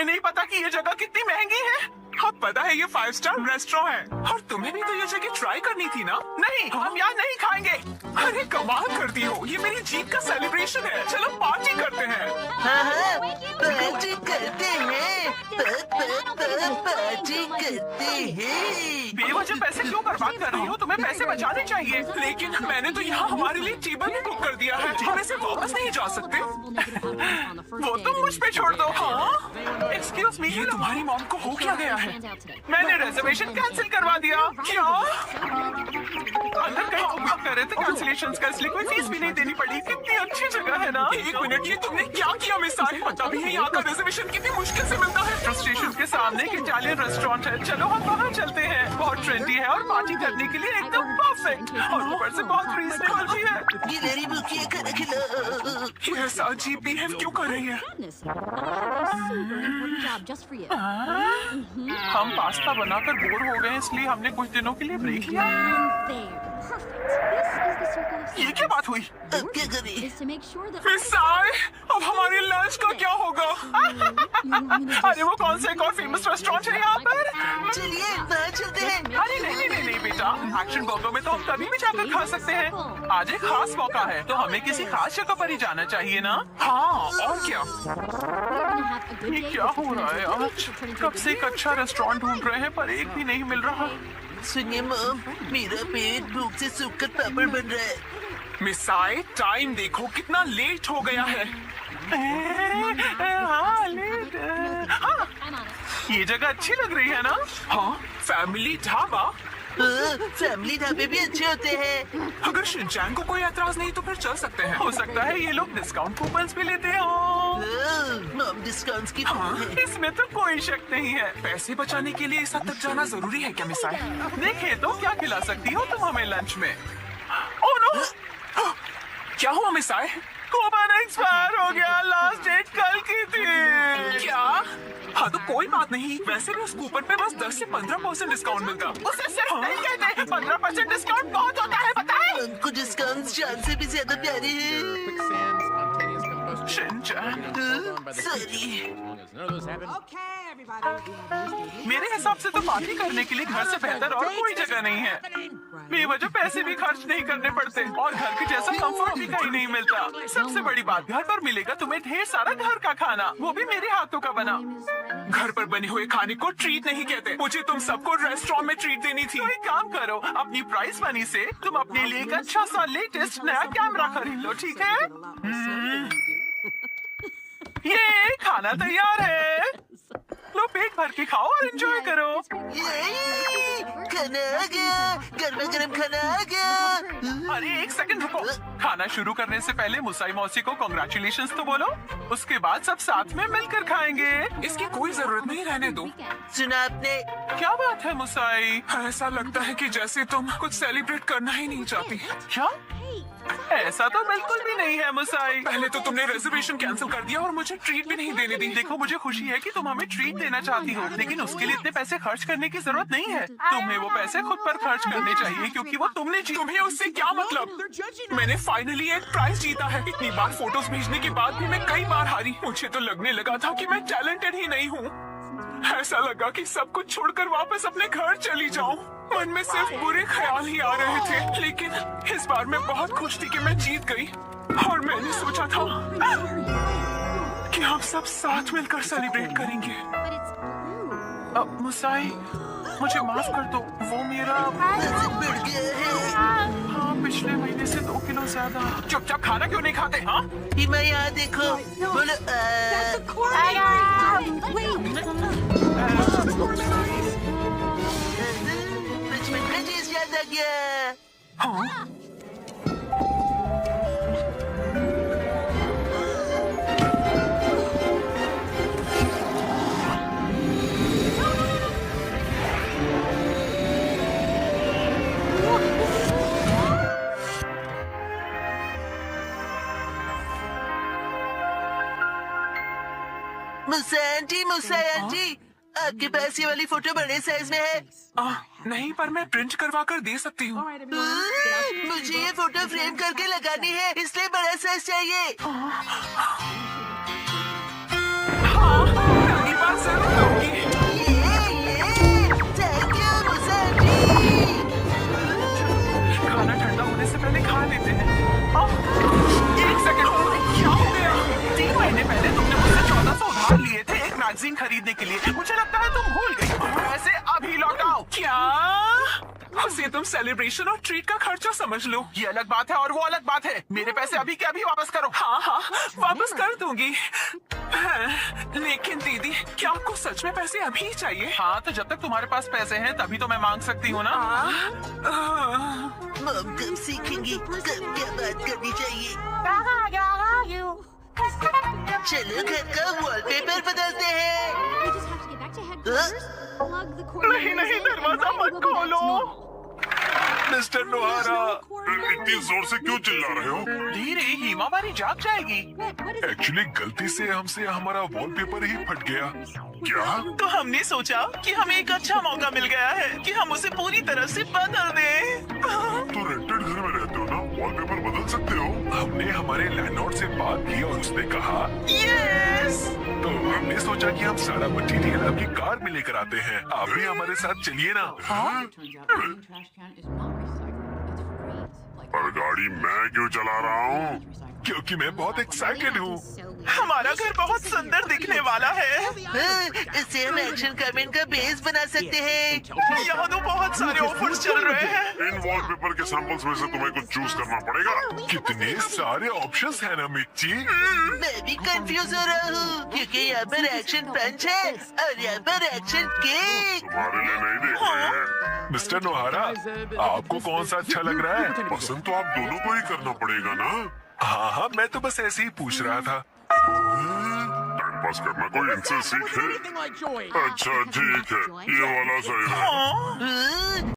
तुम्हें नहीं पता कि ये जगह कितनी महंगी है? हाँ पता है, ये 5 स्टार रेस्टोरेंट है और तुम्हें भी तो ये जगह ट्राई करनी थी ना। नहीं, हम यहाँ नहीं खाएंगे। अरे कमाल करती हो, ये मेरी जीत का सेलिब्रेशन है। चलो पार्टी करते हैं। हाँ, पार्टी करते हैं, पार्टी करते हैं। बेवजह पैसे क्यों बर्बाद कर रही हो? तुम्हें पैसे बचाने चाहिए। लेकिन मैंने तो यहाँ हमारे लिए टेबल ही बुक कर दिया है, हम ऐसे वापस नहीं जा सकते। वो तुम मुझ पे छोड़ दो। हाँ, एक्सक्यूज मी, ये तुम्हारी मॉम को हो क्या गया है? मैंने रिजर्वेशन कैंसिल करवा दिया। क्या? अंदर कहीं बुक कर रहे थे कैंसिलेशन का, इसलिए कोई फीस भी नहीं देनी पड़ी। कितनी अच्छी जगह है ना। एक मिनट, ये तुमने क्या किया मिस आई? पता भी है यहाँ का रिजर्वेशन कितनी मुश्किल से मिलता है। स्टेशन के सामने एक इटालियन रेस्टोरेंट है, चलो हम वहाँ चलते हैं। बहुत ट्रेंडी है और पार्टी करने के लिए एकदम परफेक्ट, और ऊपर से बहुत रीजनेबल भी है। गिलहरी बुकिया कर खिला। ये ऐसा अजीब बिहेव क्यों कर रही है? हम पास्ता बनाकर बोर हो गए, इसलिए हमने कुछ दिनों के लिए ब्रेक लिया। ये क्या बात हुई? अब क्या करें? मिस आई, अब हमारे लंच का क्या होगा? अरे वो कौन सा एक और फेमस रेस्टोरेंट है यहाँ पर? चलिए बाहर चलते हैं। अरे नहीं बेटा, एक्शन बर्गर में तो हम कभी भी जाकर खा सकते हैं। आज एक खास मौका है, तो हमें किसी खास जगह पर ही जाना चाहिए ना। हाँ, और क्या? ये क्या हो रहा है आज? कब से एक अच्छा रेस्टोरेंट ढूंढ रहे हैं, पर एक भी नहीं मिल रहा। सुनिए मॉम, मेरा पेट भूख से सूखकर पापड़ बन रहा है। मिस आई, टाइम देखो कितना लेट हो गया है। हाँ, लेट। हाँ, ये जगह अच्छी लग रही है ना? हाँ, फैमिली ढाबा। फैमिली ढाबे भी अच्छे होते हैं। अगर शिनचैन को कोई एतराज नहीं तो फिर चल सकते हैं। हो सकता है ये लोग डिस्काउंट कूपन्स भी लेते हो। मॉम डिस्काउंट्स की हाँ, इसमें तो कोई शक नहीं है। पैसे बचाने के लिए इस हद तक जाना जरूरी है क्या मिस आई? देखिए तो क्या खिला सकती हो तुम हमें लंच में? Oh no! क्या हुआ मिस आई? कूपन एक्सपायर हो गया, लास्ट डेट कल की थी। क्या? हाँ तो कोई बात नहीं, वैसे भी उस कूपन पे बस 10 से 15% डिस्काउंट मिलता। उसे सिर्फ नहीं कहते, 15% डिस्काउंट बहुत होता है, बताए? उनको डिस्काउंट जान से भी ज्यादा प्यारे हैं। Shinchan, sorry. मेरे हिसाब से तो पार्टी करने के लिए घर से बेहतर और कोई जगह नहीं है। बेवजह पैसे भी खर्च नहीं करने पड़ते और घर के जैसा कंफर्ट भी कहीं नहीं मिलता। सबसे बड़ी बात, घर पर मिलेगा तुम्हें ढेर सारा घर का खाना, वो भी मेरे हाथों का बना। घर पर बने हुए खाने को ट्रीट नहीं कहते। मुझे तुम सबको रेस्टोरेंट में ट्रीट देनी थी। तो एक काम करो, अपनी प्राइस मनी से तुम अपने लिए एक अच्छा सा लेटेस्ट नया कैमरा खरीद लो, ठीक है? ये खाना तैयार है, लो पेट भर के खाओ और एंजॉय करो। खाना आ गया, गर्मा गर्म खाना आ गया। अरे एक सेकंड रुको, खाना शुरू करने से पहले मुसाई मौसी को कांग्रेचुलेशंस तो बोलो, उसके बाद सब साथ में मिलकर खाएंगे। इसकी कोई जरूरत नहीं, रहने दो। सुना आपने? क्या बात है मुसाई? ऐसा लगता है कि जैसे तुम कुछ सेलिब्रेट करना ही नहीं चाहती। क्या? ऐसा तो बिल्कुल भी नहीं है मुसाई। पहले तो तुमने रिजर्वेशन कैंसिल कर दिया और मुझे ट्रीट भी नहीं देने दी। देखो मुझे खुशी है कि तुम हमें ट्रीट देना चाहती हो, लेकिन उसके लिए इतने पैसे खर्च करने की जरूरत नहीं है। तुम्हें वो पैसे खुद पर खर्च करने चाहिए, क्योंकि वो तुमने तुम्हें उससे क्या मतलब? मैंने फाइनली एक प्राइज जीता है। इतनी बार फोटोज भेजने के बाद भी मैं कई बार हारी। मुझे तो लगने लगा था कि मैं टैलेंटेड ही नहीं हूँ। ऐसा लगा कि सब कुछ छोड़कर वापस अपने घर चली जाऊं। मन में सिर्फ बुरे ख्याल ही आ रहे थे, लेकिन इस बार मैं बहुत खुश थी कि मैं जीत गई। और मैंने सोचा था कि हम सब साथ मिलकर सेलिब्रेट करेंगे। अब मुसाई, मुझे माफ कर दो, वो मेरा वजन बढ़ गया है। हाँ, पिछले महीने से 2 किलो ज्यादा। चुपचाप खाना क्यों नहीं खाते? हाँ, हिमा यहाँ देखो, बोलो बचपन का चीज याद आ गया। हाँ। मुसा आंटी, आपके पास ये वाली फोटो बड़े साइज में है? नहीं, पर मैं प्रिंट करवा कर दे सकती हूँ। मुझे ये फोटो फ्रेम करके लगानी है, इसलिए बड़ा साइज चाहिए। हाँ, मेरे पास मैगजीन खरीदने के लिए। मुझे लगता है तुम भूल गई। पैसे अभी लौटाओ। क्या? उसे तुम सेलिब्रेशन और ट्रीट का खर्चा समझ लो। ये अलग बात है और वो अलग बात है। मेरे पैसे अभी के अभी वापस करो। हाँ हाँ, वापस कर दूंगी। लेकिन दीदी, क्या आपको सच में पैसे अभी ही चाहिए? हाँ, तो जब तक तुम्हारे पास पैसे हैं तभी तो मैं मांग सकती हूँ ना। मॉम कब सीखेंगी कब क्या बात करनी चाहिए। चलो घर का वॉलपेपर बदलते हैं। नहीं नहीं, दरवाजा मत खोलो। मिस्टर नोहारा, इतनी जोर से क्यों चिल्ला रहे हो? धीरे, हिमावारी जाग जाएगी। एक्चुअली गलती से हमसे हमारा वॉलपेपर ही फट गया। क्या? तो हमने सोचा कि हमें एक अच्छा मौका मिल गया है कि हम उसे पूरी तरह से बदल दें। तो रेंटेड घर में रहते हो ना, वॉलपेपर बदल सकते हो। हमने हमारे लैंडलॉर्ड से बात की और उसने कहा यस। तो हमने सोचा कि हम सारा मटेरियल आपकी कार में लेकर आते हैं। आप भी हमारे साथ चलिए ना। पर गाड़ी मैं क्यों चला रहा हूँ? क्योंकि मैं बहुत एक्साइटेड हूँ। हमारा घर बहुत सुंदर दिखने वाला है। इससे हम एक्शन कमेंट का बेस बना सकते हैं। यहाँ तो बहुत सारे ऑफर्स चल रहे हैं। इन वॉलपेपर के सैंपल्स में से तुम्हें कुछ चूज करना पड़ेगा। कितने सारे ऑप्शंस हैं ना मिर्ची। मैं भी कंफ्यूज हो रहा हूँ क्योंकि यहाँ पर एक्शन पंच है और यहाँ पर एक्शन केक। तुम्हारे लिए नहीं देख रहे हैं। मिस्टर नोहारा, आपको कौन सा अच्छा लग रहा है? पसंद तो आप दोनों को ही करना पड़ेगा ना। हाँ हाँ, मैं तो बस ऐसे ही पूछ रहा था। टाइम पास करना कोई इनसे सीखे। अच्छा ठीक है, ये वाला सही है।